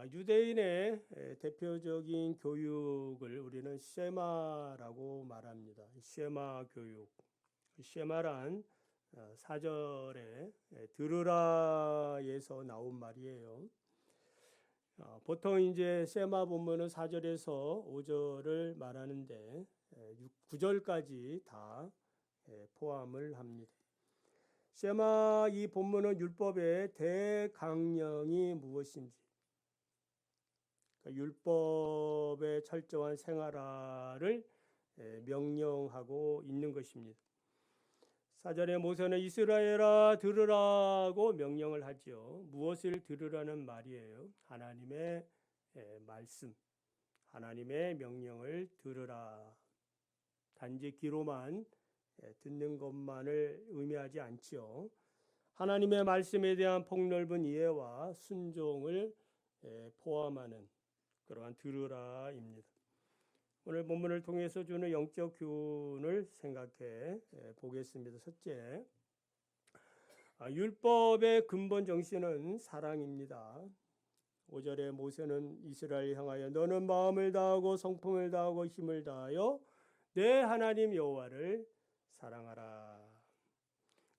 유대인의 대표적인 교육을 우리는 쉐마라고 말합니다. 쉐마 교육. 쉐마란 4절에 들으라에서 나온 말이에요. 보통 이제 쉐마 본문은 4절에서 5절을 말하는데 9절까지 다 포함을 합니다. 쉐마 이 본문은 율법의 대강령이 무엇인지, 율법의 철저한 생활화를 명령하고 있는 것입니다. 4절에 모세는 이스라엘아 들으라고 명령을 하지요. 무엇을 들으라는 말이에요? 하나님의 말씀, 하나님의 명령을 들으라. 단지 귀로만 듣는 것만을 의미하지 않지요. 하나님의 말씀에 대한 폭넓은 이해와 순종을 포함하는 그러한 들으라입니다. 오늘 본문을 통해서 주는 영적 교훈을 생각해 보겠습니다. 첫째, 율법의 근본 정신은 사랑입니다. 5절에 모세는 이스라엘 향하여 너는 마음을 다하고 성품을 다하고 힘을 다하여 내 하나님 여호와를 사랑하라.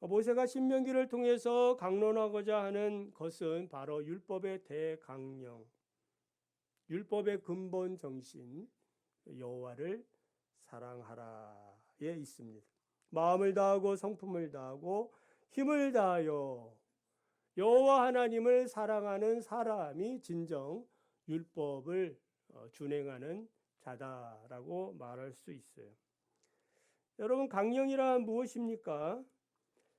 모세가 신명기를 통해서 강론하고자 하는 것은 바로 율법의 대강령, 율법의 근본 정신, 여호와를 사랑하라에 있습니다. 마음을 다하고 성품을 다하고 힘을 다하여 여호와 하나님을 사랑하는 사람이 진정 율법을 준행하는 자다라고 말할 수 있어요. 여러분, 강령이란 무엇입니까?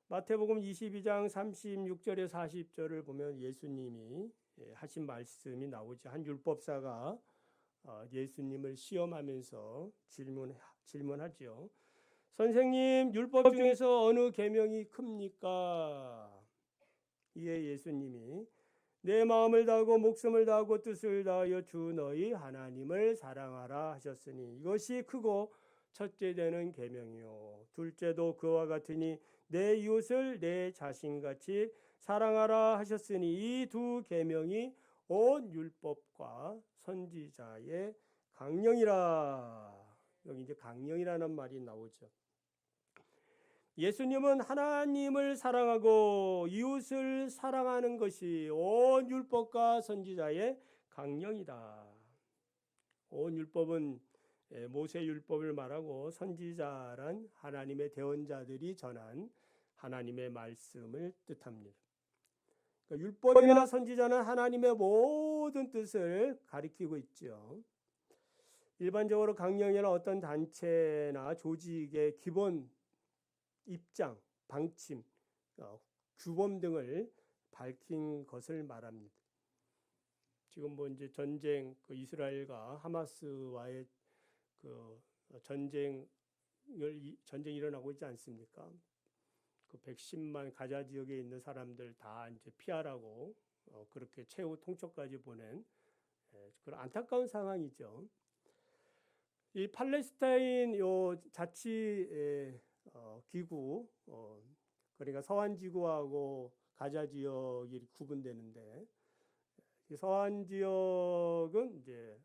마태복음 22장 36절에 40절을 보면 예수님이 하신 말씀이 나오죠. 한 율법사가 예수님을 시험하면서 질문하죠. 선생님, 율법 중에서 어느 계명이 큽니까? 이에 예수님이 내 마음을 다하고 목숨을 다하고 뜻을 다하여 주 너희 하나님을 사랑하라 하셨으니 이것이 크고 첫째 되는 계명이요 둘째도 그와 같으니 내 이웃을 내 자신같이 사랑하라 하셨으니 이 두 계명이 온 율법과 선지자의 강령이라. 여기 이제 강령이라는 말이 나오죠. 예수님은 하나님을 사랑하고 이웃을 사랑하는 것이 온 율법과 선지자의 강령이다. 온 율법은 모세 율법을 말하고 선지자란 하나님의 대언자들이 전한 하나님의 말씀을 뜻합니다. 그러니까 율법이나 선지자는 하나님의 모든 뜻을 가리키고 있죠. 일반적으로 강령이나 어떤 단체나 조직의 기본 입장, 방침, 규범 등을 밝힌 것을 말합니다. 지금 뭐 이제 전쟁, 이스라엘과 하마스와의 전쟁이 일어나고 있지 않습니까? 110만 가자 지역에 있는 사람들 다 이제 피하라고 그렇게 최후 통첩까지 보낸 그런 안타까운 상황이죠. 이 팔레스타인 자치 기구, 그러니까 서한 지구하고 가자 지역이 구분되는데, 이 서한 지역은 이제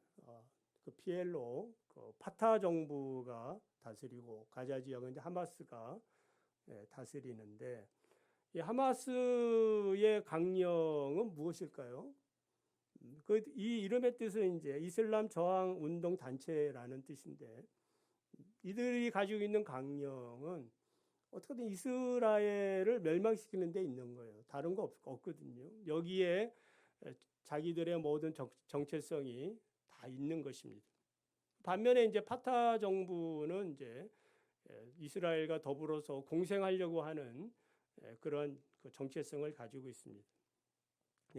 그 PLO, 파타 정부가 다스리고 가자 지역은 이제 하마스가 다스리는데, 이 하마스의 강령은 무엇일까요? 이 이름의 뜻은 이제 이슬람 저항 운동 단체라는 뜻인데, 이들이 가지고 있는 강령은 어떻게든 이스라엘을 멸망시키는 데 있는 거예요. 다른 거 없거든요. 여기에 자기들의 모든 정체성이 다 있는 것입니다. 반면에 이제 파타 정부는 이제 이스라엘과 더불어서 공생하려고 하는 그런 정체성을 가지고 있습니다.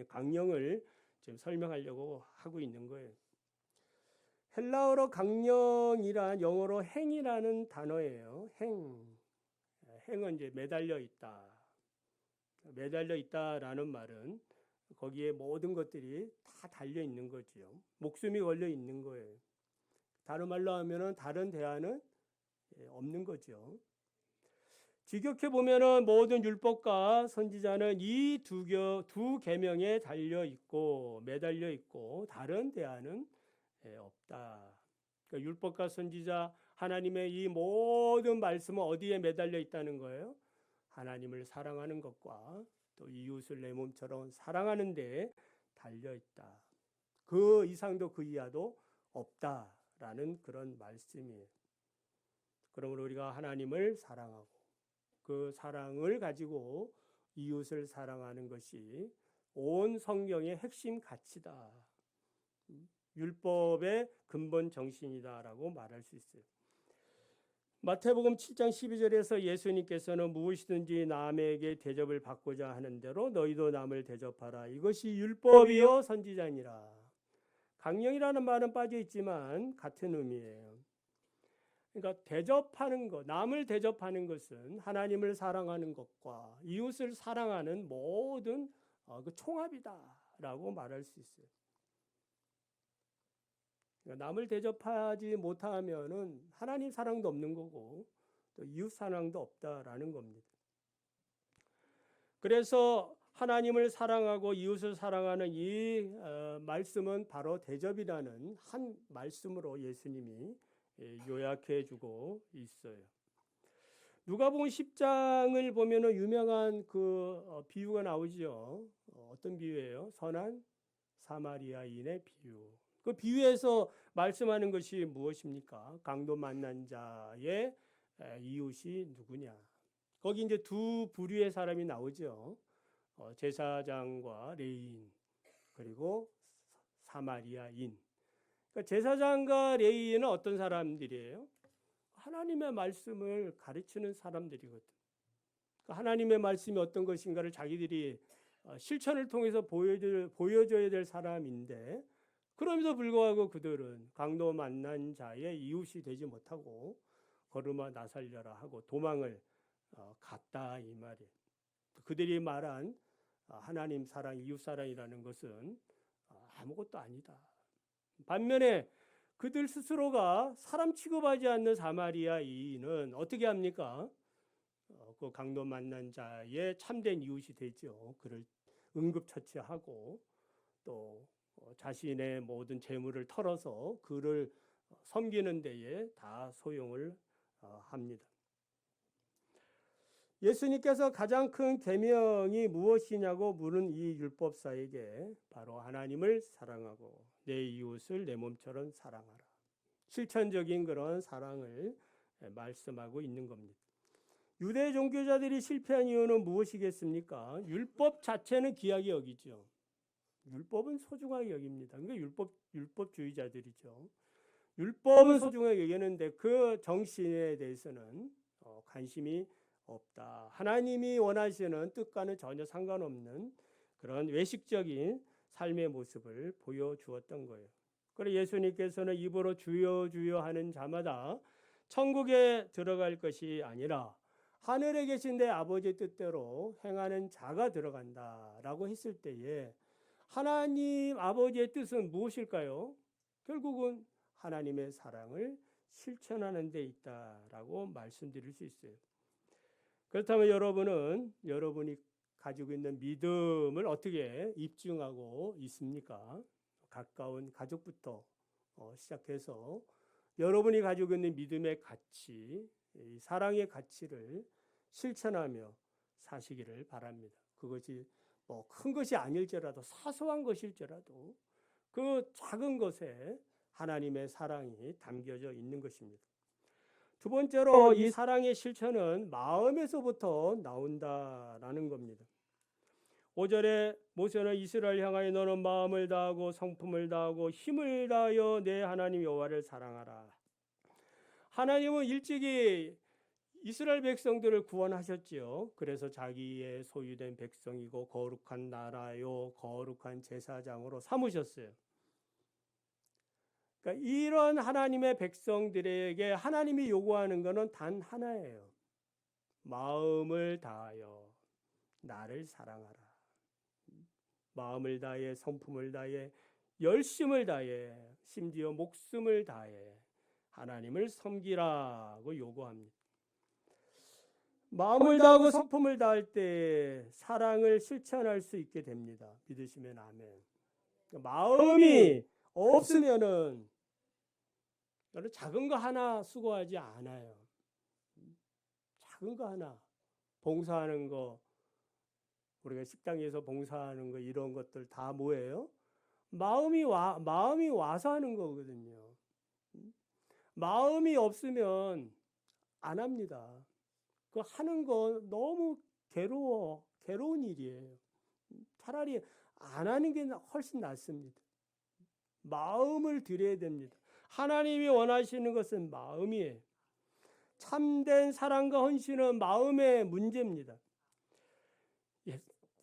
강령을 지금 설명하려고 하고 있는 거예요. 헬라어로 강령이란 영어로 행이라는 단어예요. 행은 이제 매달려 있다. 매달려 있다라는 말은 거기에 모든 것들이 다 달려 있는 거지요. 목숨이 걸려 있는 거예요. 다른 말로 하면은 다른 대안은 없는 거죠. 직역해 보면은 모든 율법과 선지자는 이 두 계명에 달려 있고 매달려 있고 다른 대안은 없다. 그러니까 율법과 선지자 하나님의 이 모든 말씀은 어디에 매달려 있다는 거예요? 하나님을 사랑하는 것과 또 이웃을 내 몸처럼 사랑하는 데 달려 있다. 그 이상도 그 이하도 없다라는 그런 말씀이에요. 그러므로 우리가 하나님을 사랑하고 그 사랑을 가지고 이웃을 사랑하는 것이 온 성경의 핵심 가치다. 율법의 근본 정신이다라고 말할 수 있어요. 마태복음 7장 12절에서 예수님께서는 무엇이든지 남에게 대접을 받고자 하는 대로 너희도 남을 대접하라. 이것이 율법이요 선지자니라. 강령이라는 말은 빠져 있지만 같은 의미예요. 그러니까 대접하는 것, 남을 대접하는 것은 하나님을 사랑하는 것과 이웃을 사랑하는 모든 그 총합이다라고 말할 수 있어요. 그러니까 남을 대접하지 못하면은 하나님 사랑도 없는 거고 또 이웃 사랑도 없다라는 겁니다. 그래서 하나님을 사랑하고 이웃을 사랑하는 이 말씀은 바로 대접이라는 한 말씀으로 예수님이 요약해 주고 있어요. 누가복음 10장을 보면은 유명한 그 비유가 나오죠. 어떤 비유예요? 선한 사마리아인의 비유. 그 비유에서 말씀하는 것이 무엇입니까? 강도 만난 자의 이웃이 누구냐? 거기 이제 두 부류의 사람이 나오죠. 제사장과 레위인 그리고 사마리아인. 그러니까 제사장과 레위인은 어떤 사람들이에요? 하나님의 말씀을 가르치는 사람들이거든. 그러니까 하나님의 말씀이 어떤 것인가를 자기들이 실천을 통해서 보여줘야 될 사람인데 그럼에도 불구하고 그들은 강도 만난 자의 이웃이 되지 못하고 걸음아 나살려라 하고 도망을 갔다 이 말이에요. 그들이 말한 하나님 사랑, 이웃 사랑이라는 것은 아무것도 아니다. 반면에 그들 스스로가 사람 취급하지 않는 사마리아인은 어떻게 합니까? 그 강도 만난 자의 참된 이웃이 되죠. 그를 응급처치하고 또 자신의 모든 재물을 털어서 그를 섬기는 데에 다 소용을 합니다. 예수님께서 가장 큰 계명이 무엇이냐고 물은 이 율법사에게 바로 하나님을 사랑하고 내 이웃을 내 몸처럼 사랑하라. 실천적인 그런 사랑을 말씀하고 있는 겁니다. 유대 종교자들이 실패한 이유는 무엇이겠습니까? 율법 자체는 귀하게 여기죠. 율법은 소중하게 여깁니다. 그러니까 율법주의자들이죠. 율법은 소중하게 여기는데 그 정신에 대해서는 관심이 없다. 하나님이 원하시는 뜻과는 전혀 상관없는 그런 외식적인 삶의 모습을 보여주었던 거예요. 그래서 예수님께서는 입으로 주여 주여 하는 자마다 천국에 들어갈 것이 아니라 하늘에 계신 내 아버지의 뜻대로 행하는 자가 들어간다라고 했을 때에 하나님 아버지의 뜻은 무엇일까요? 결국은 하나님의 사랑을 실천하는 데 있다라고 말씀드릴 수 있어요. 그렇다면 여러분이 가지고 있는 믿음을 어떻게 입증하고 있습니까? 가까운 가족부터 시작해서 여러분이 가지고 있는 믿음의 가치, 사랑의 가치를 실천하며 사시기를 바랍니다. 그것이 큰 것이 아닐지라도 사소한 것일지라도 그 작은 것에 하나님의 사랑이 담겨져 있는 것입니다. 두 번째로 이 사랑의 실천은 마음에서부터 나온다라는 겁니다. 5절에 모세는 이스라엘 향하여 너는 마음을 다하고 성품을 다하고 힘을 다하여 내 하나님 여호와를 사랑하라. 하나님은 일찍이 이스라엘 백성들을 구원하셨지요. 그래서 자기의 소유된 백성이고 거룩한 나라요 거룩한 제사장으로 삼으셨어요. 그러니까 이런 하나님의 백성들에게 하나님이 요구하는 것은 단 하나예요. 마음을 다하여 나를 사랑하라. 마음을 다해 성품을 다해 열심을 다해 심지어 목숨을 다해 하나님을 섬기라고 요구합니다. 마음을 다하고 성품을 다할 때 사랑을 실천할 수 있게 됩니다. 믿으시면 아멘. 마음이 없으면은 여러분 작은 거 하나 수고하지 않아요. 작은 거 하나 봉사하는 거, 우리가 식당에서 봉사하는 거 이런 것들 다 뭐예요? 마음이 와서 하는 거거든요. 마음이 없으면 안 합니다. 그 하는 거 너무 괴로운 일이에요. 차라리 안 하는 게 훨씬 낫습니다. 마음을 들여야 됩니다. 하나님이 원하시는 것은 마음이에요. 참된 사랑과 헌신은 마음의 문제입니다.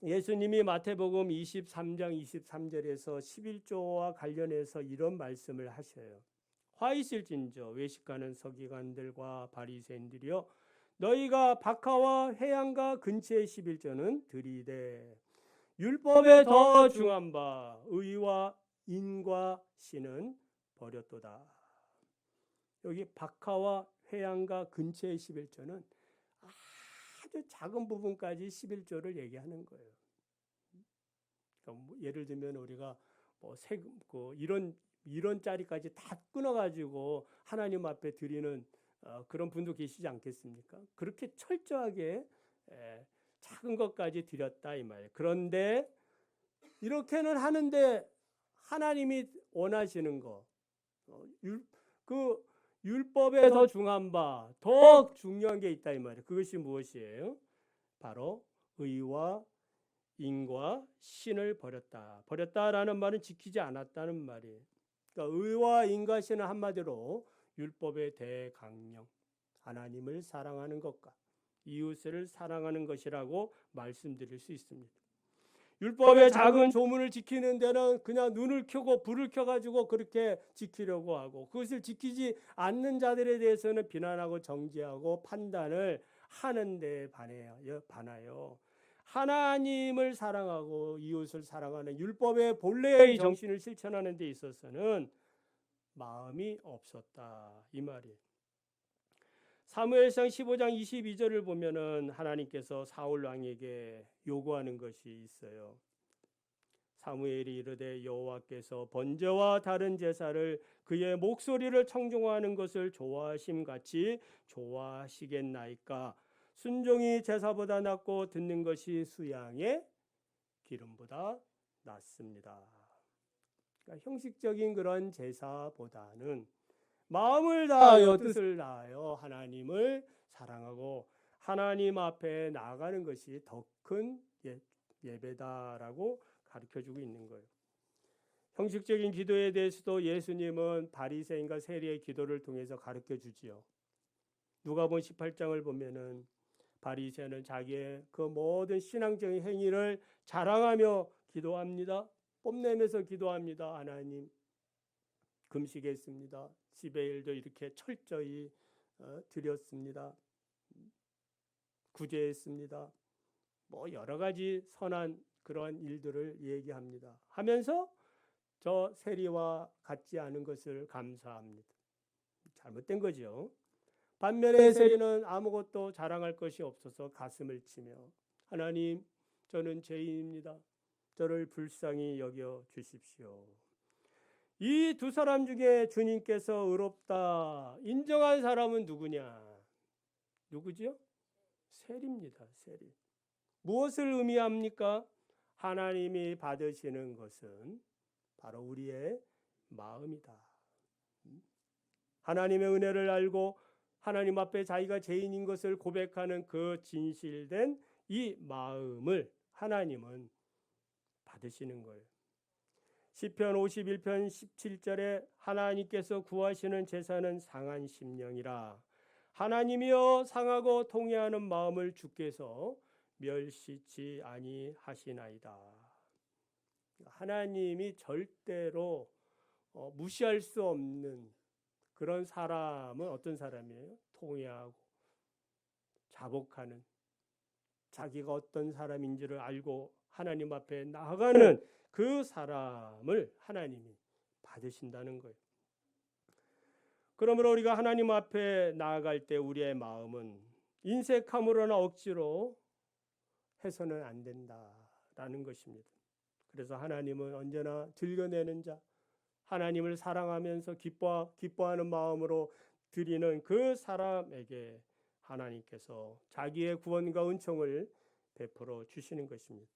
예수님이 마태복음 23장 23절에서 11조와 관련해서 이런 말씀을 하셔요. 화 있을진저 외식하는 서기관들과 바리새인들이여, 너희가 박하와 회양과 근처의 11조는 들이되 율법에 더 중한 바 의와 인과 신은 버렸도다. 여기 박하와 회양과 근처의 11조는 아주 작은 부분까지 11조를 얘기하는 거예요. 그러니까 뭐 예를 들면 우리가 뭐 이런 짜리까지 다 끊어가지고 하나님 앞에 드리는 그런 분도 계시지 않겠습니까? 그렇게 철저하게 작은 것까지 드렸다 이 말이에요. 그런데 이렇게는 하는데 하나님이 원하시는 거, 그 율법에 더 중한 바, 더 중요한 게 있다 이 말이에요. 그것이 무엇이에요? 바로 의와 인과 신을 버렸다라는 말은 지키지 않았다는 말이에요. 그러니까 의와 인과 신은 한마디로 율법의 대강령, 하나님을 사랑하는 것과 이웃을 사랑하는 것이라고 말씀드릴 수 있습니다. 율법의 작은 조문을 지키는 데는 그냥 눈을 켜고 불을 켜가지고 그렇게 지키려고 하고, 그것을 지키지 않는 자들에 대해서는 비난하고 정죄하고 판단을 하는데 반하여 하나님을 사랑하고 이웃을 사랑하는 율법의 본래의 정신을 실천하는 데 있어서는 마음이 없었다 이 말이에요. 사무엘상 15장 22절을 보면은 하나님께서 사울 왕에게 요구하는 것이 있어요. 사무엘이 이르되 여호와께서 번제와 다른 제사를 그의 목소리를 청종하는 것을 좋아하심 같이 좋아하시겠나이까. 순종이 제사보다 낫고 듣는 것이 수양의 기름보다 낫습니다. 그러니까 형식적인 그런 제사보다는 마음을 다하여 뜻을 다하여 하나님을 사랑하고 하나님 앞에 나아가는 것이 더 큰 예배다라고 가르쳐주고 있는 거예요. 형식적인 기도에 대해서도 예수님은 바리새인과 세리의 기도를 통해서 가르쳐주지요. 누가복음 18장을 보면은 바리새인은 자기의 그 모든 신앙적인 행위를 자랑하며 기도합니다. 뽐내면서 기도합니다. 하나님, 금식했습니다. 10의 1도 이렇게 철저히 드렸습니다. 구제했습니다. 뭐 여러 가지 선한 그러한 일들을 얘기합니다. 하면서 저 세리와 같지 않은 것을 감사합니다. 잘못된 거죠. 반면에 세리는 아무것도 자랑할 것이 없어서 가슴을 치며 하나님, 저는 죄인입니다. 저를 불쌍히 여겨 주십시오. 이 두 사람 중에 주님께서 의롭다 인정한 사람은 누구냐? 누구죠? 세리입니다. 세리. 무엇을 의미합니까? 하나님이 받으시는 것은 바로 우리의 마음이다. 하나님의 은혜를 알고 하나님 앞에 자기가 죄인인 것을 고백하는 그 진실된 이 마음을 하나님은 받으시는 거예요. 시편 51편 17절에 하나님께서 구하시는 제사는 상한 심령이라. 하나님이여 상하고 통회하는 마음을 주께서 멸시치 아니하시나이다. 하나님이 절대로 무시할 수 없는 그런 사람은 어떤 사람이에요? 통회하고 자복하는, 자기가 어떤 사람인지를 알고 하나님 앞에 나아가는 그 사람을 하나님이 받으신다는 거예요. 그러므로 우리가 하나님 앞에 나아갈 때 우리의 마음은 인색함으로나 억지로 해서는 안 된다라는 것입니다. 그래서 하나님은 언제나 즐겨내는 자, 하나님을 사랑하면서 기뻐하는 마음으로 드리는 그 사람에게 하나님께서 자기의 구원과 은총을 베풀어 주시는 것입니다.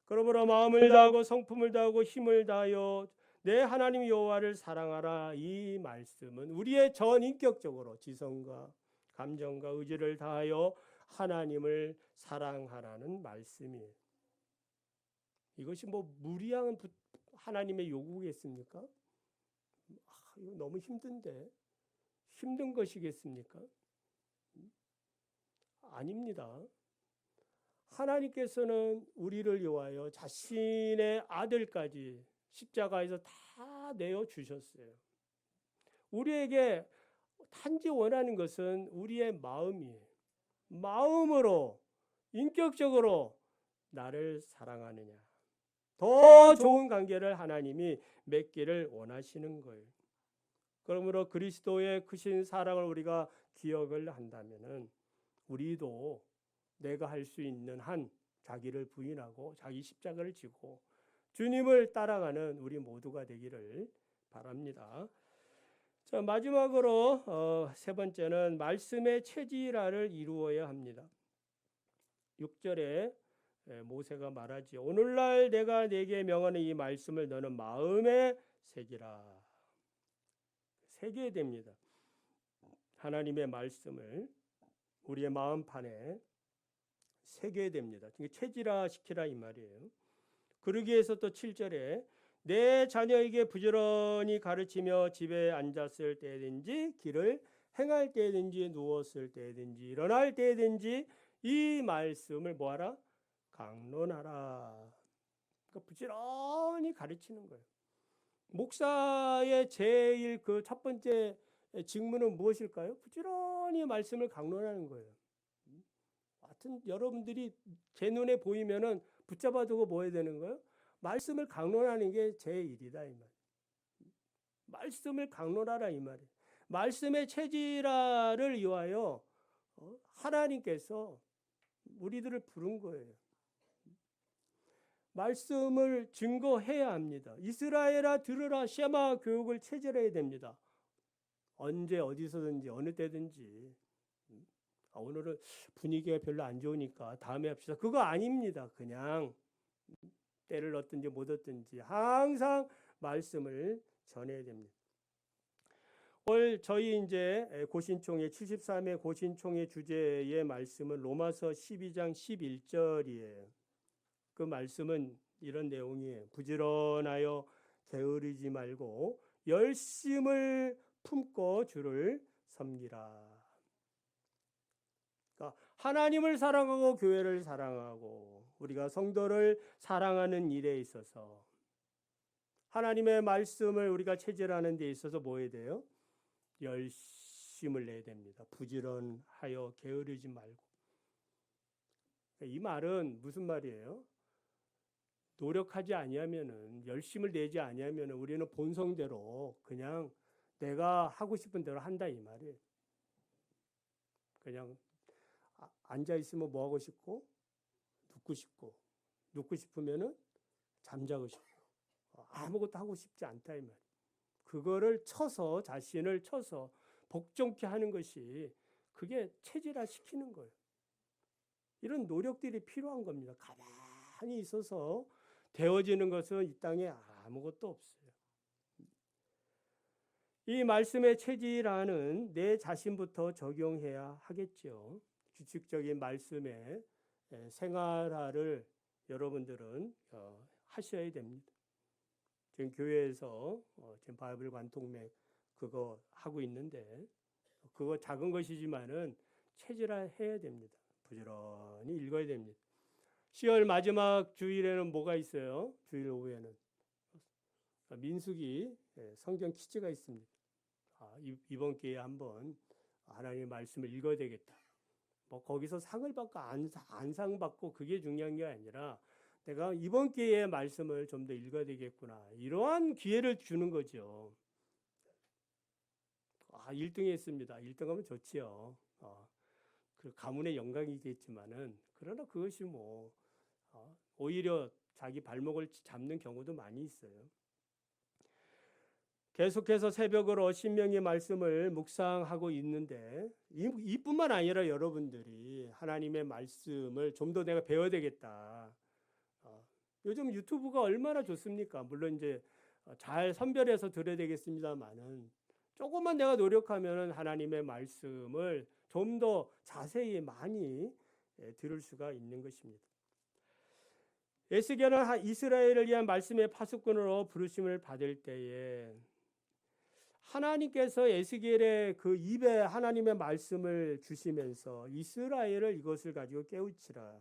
그러므로 마음을 다하고 성품을 다하고 힘을 다하여 내 하나님 여호와를 사랑하라. 이 말씀은 우리의 전인격적으로 지성과 감정과 의지를 다하여 하나님을 사랑하라는 말씀이에요. 이것이 뭐 무리한 하나님의 요구겠습니까? 이거 너무 힘든데 힘든 것이겠습니까? 아닙니다. 하나님께서는 우리를 위하여 자신의 아들까지 십자가에서 다 내어주셨어요. 우리에게 단지 원하는 것은 우리의 마음이에요. 마음으로 인격적으로 나를 사랑하느냐. 더 좋은 관계를 하나님이 맺기를 원하시는 거예요. 그러므로 그리스도의 크신 사랑을 우리가 기억을 한다면은 우리도 내가 할 수 있는 한 자기를 부인하고 자기 십자가를 지고 주님을 따라가는 우리 모두가 되기를 바랍니다. 자, 마지막으로 세 번째는 말씀의 체질화를 이루어야 합니다. 6절에 모세가 말하지 오늘날 내가 네게 명하는 이 말씀을 너는 마음에 새기라. 새겨야 됩니다. 하나님의 말씀을 우리의 마음판에 새겨야 됩니다. 체질화 시키라 이 말이에요. 그러기 위해서 또 7절에 내 자녀에게 부지런히 가르치며 집에 앉았을 때든지 길을 행할 때든지 누웠을 때든지 일어날 때든지 이 말씀을 뭐하라? 강론하라. 그러니까 부지런히 가르치는 거예요. 목사의 제일 그 첫 번째 직무는 무엇일까요? 부지런히 말씀을 강론하는 거예요. 하여튼 여러분들이 제 눈에 보이면은 붙잡아두고 뭐 해야 되는 거예요? 말씀을 강론하는 게 제 일이다 이 말. 말씀을 강론하라 이 말이에요. 말씀의 체질화를 위하여 하나님께서 우리들을 부른 거예요. 말씀을 증거해야 합니다. 이스라엘아 들으라 쉐마 교육을 체질해야 됩니다. 언제 어디서든지 어느 때든지. 오늘은 분위기가 별로 안 좋으니까 다음에 합시다. 그거 아닙니다. 그냥 때를 얻든지 못 얻든지 항상 말씀을 전해야 됩니다. 오늘 저희 이제 고신총회 73회 고신총회 주제의 말씀은 로마서 12장 11절이에요. 그 말씀은 이런 내용이에요. 부지런하여 게으르지 말고 열심을 품고 주를 섬기라. 그러니까 하나님을 사랑하고 교회를 사랑하고 우리가 성도를 사랑하는 일에 있어서 하나님의 말씀을 우리가 체질하는 데 있어서 뭐 해야 돼요? 열심을 내야 됩니다. 부지런하여 게으르지 말고. 이 말은 무슨 말이에요? 노력하지 아니하면은 열심을 내지 아니하면은 우리는 본성대로 그냥 내가 하고 싶은 대로 한다 이 말이에요. 그냥 앉아 있으면 뭐 하고 싶고 눕고 싶으면은 잠자고 싶고 아무것도 하고 싶지 않다 이 말이에요. 그거를 자신을 쳐서 복종케 하는 것이 그게 체질화 시키는 거예요. 이런 노력들이 필요한 겁니다. 가만히 있어서 되어지는 것은 이 땅에 아무것도 없어요. 이 말씀의 체질화는 내 자신부터 적용해야 하겠죠. 규칙적인 말씀의 생활화를 여러분들은 하셔야 됩니다. 지금 교회에서 지금 바이블 관통맥 그거 하고 있는데 그거 작은 것이지만은 체질화 해야 됩니다. 부지런히 읽어야 됩니다. 10월 마지막 주일에는 뭐가 있어요? 주일 오후에는 민수기 성경 퀴즈가 있습니다. 이번 기회에 한번 하나님의 말씀을 읽어야 되겠다. 뭐 거기서 상을 받고 안 상 받고 그게 중요한 게 아니라 내가 이번 기회에 말씀을 좀 더 읽어야 되겠구나. 이러한 기회를 주는 거죠. 1등 했습니다. 1등 하면 좋지요. 그 가문의 영광이겠지만은 그러나 그것이 오히려 자기 발목을 잡는 경우도 많이 있어요. 계속해서 새벽으로 신명기 말씀을 묵상하고 있는데 이뿐만 아니라 여러분들이 하나님의 말씀을 좀 더 내가 배워야 되겠다. 요즘 유튜브가 얼마나 좋습니까? 물론 이제 잘 선별해서 들어야 되겠습니다만은 조금만 내가 노력하면 하나님의 말씀을 좀 더 자세히 많이 들을 수가 있는 것입니다. 에스겔은 이스라엘을 위한 말씀의 파수꾼으로 부르심을 받을 때에 하나님께서 에스겔의 그 입에 하나님의 말씀을 주시면서 이스라엘을 이것을 가지고 깨우치라.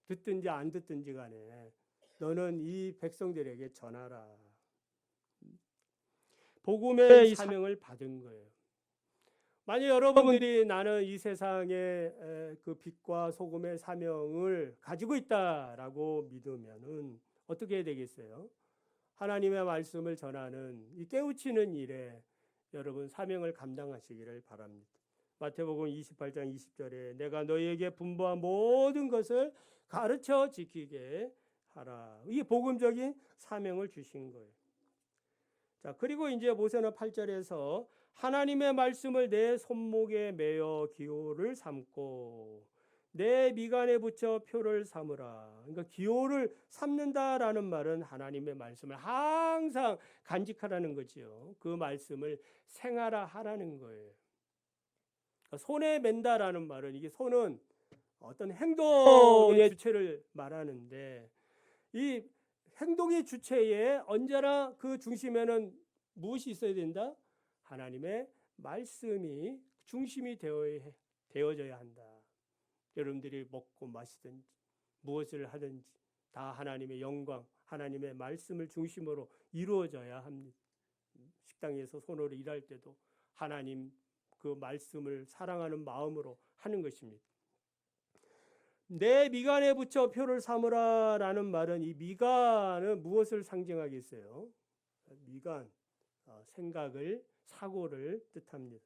듣든지 안 듣든지 간에 너는 이 백성들에게 전하라. 복음의 사명을 받은 거예요. 만약 여러분들이 나는 이 세상의 그 빛과 소금의 사명을 가지고 있다라고 믿으면은 어떻게 해야 되겠어요? 하나님의 말씀을 전하는 이 깨우치는 일에 여러분 사명을 감당하시기를 바랍니다. 마태복음 28장 20절에 내가 너희에게 분부한 모든 것을 가르쳐 지키게 하라. 이게 복음적인 사명을 주신 거예요. 자, 그리고 이제 모세는 8절에서 하나님의 말씀을 내 손목에 매어 기호를 삼고 내 미간에 붙여 표를 삼으라. 그러니까 기호를 삼는다라는 말은 하나님의 말씀을 항상 간직하라는 거지요. 그 말씀을 생활화하라는 거예요. 그러니까 손에 맨다라는 말은 이게 손은 어떤 행동의 주체를 말하는데 이 행동의 주체에 언제나 그 중심에는 무엇이 있어야 된다? 하나님의 말씀이 중심이 되어져야 한다. 여러분들이 먹고 마시든지 무엇을 하든지 다 하나님의 영광, 하나님의 말씀을 중심으로 이루어져야 합니다. 식당에서 손으로 일할 때도 하나님 그 말씀을 사랑하는 마음으로 하는 것입니다. 내 미간에 붙여 표를 삼으라 라는 말은 이 미간은 무엇을 상징하겠어요? 미간, 생각을, 사고를 뜻합니다.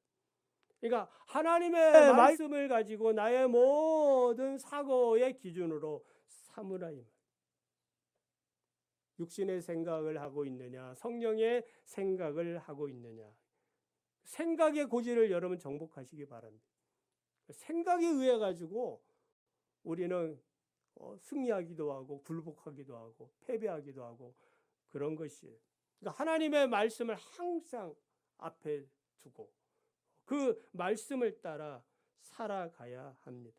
그러니까 하나님의 말씀을 가지고 나의 모든 사고의 기준으로 삼으라. 육신의 생각을 하고 있느냐, 성령의 생각을 하고 있느냐. 생각의 고지를 여러분 정복하시기 바랍니다. 생각에 의해 가지고 우리는 승리하기도 하고 굴복하기도 하고 패배하기도 하고 그런 것이에요. 그러니까 하나님의 말씀을 항상 앞에 두고 그 말씀을 따라 살아가야 합니다.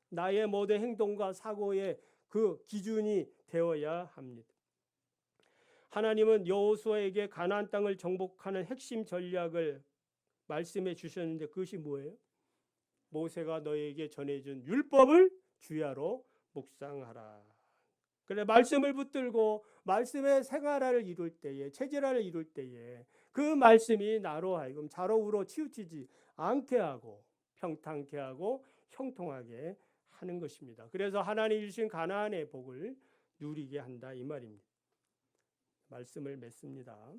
나의 모든 행동과 사고의 그 기준이 되어야 합니다. 하나님은 여호수아에게 가나안 땅을 정복하는 핵심 전략을 말씀해 주셨는데 그것이 뭐예요? 모세가 너에게 전해준 율법을 주야로 묵상하라. 그래 말씀을 붙들고 말씀의 생활화를 이룰 때에 체질화를 이룰 때에 그 말씀이 나로 하여금 좌로우로 치우치지 않게 하고 평탄케 하고 형통하게 하는 것입니다. 그래서 하나님 주신 가나안의 복을 누리게 한다 이 말입니다. 말씀을 맺습니다.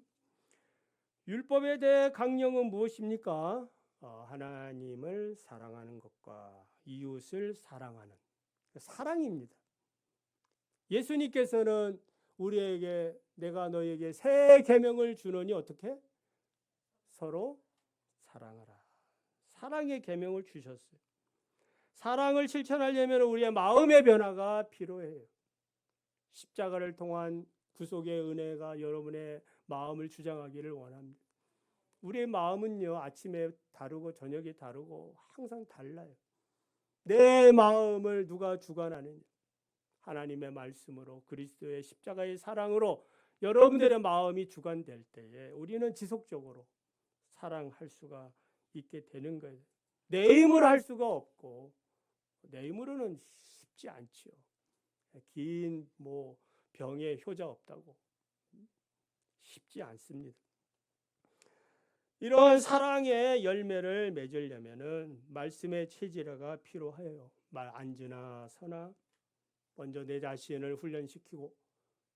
율법에 대해 강령은 무엇입니까? 하나님을 사랑하는 것과 이웃을 사랑하는 사랑입니다. 예수님께서는 우리에게 내가 너에게 새 계명을 주노니 어떻게? 서로 사랑하라. 사랑의 계명을 주셨어요. 사랑을 실천하려면 우리의 마음의 변화가 필요해요. 십자가를 통한 구속의 은혜가 여러분의 마음을 주장하기를 원합니다. 우리의 마음은요 아침에 다르고 저녁에 다르고 항상 달라요. 내 마음을 누가 주관하느냐? 하나님의 말씀으로 그리스도의 십자가의 사랑으로 여러분들의 마음이 주관될 때에 우리는 지속적으로 사랑할 수가 있게 되는 거예요. 내 힘으로 할 수가 없고 내 힘으로는 쉽지 않지요. 긴 병에 효자 없다고 쉽지 않습니다. 이런 사랑의 열매를 맺으려면은 말씀의 체질화가 필요해요. 말 앉으나 서나 먼저 내 자신을 훈련시키고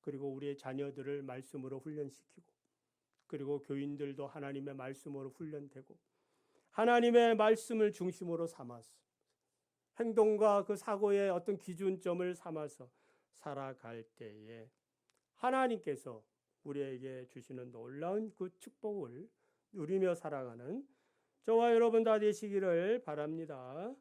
그리고 우리의 자녀들을 말씀으로 훈련시키고 그리고 교인들도 하나님의 말씀으로 훈련되고 하나님의 말씀을 중심으로 삼아서 행동과 그 사고의 어떤 기준점을 삼아서 살아갈 때에 하나님께서 우리에게 주시는 놀라운 그 축복을 누리며 살아가는 저와 여러분 다 되시기를 바랍니다.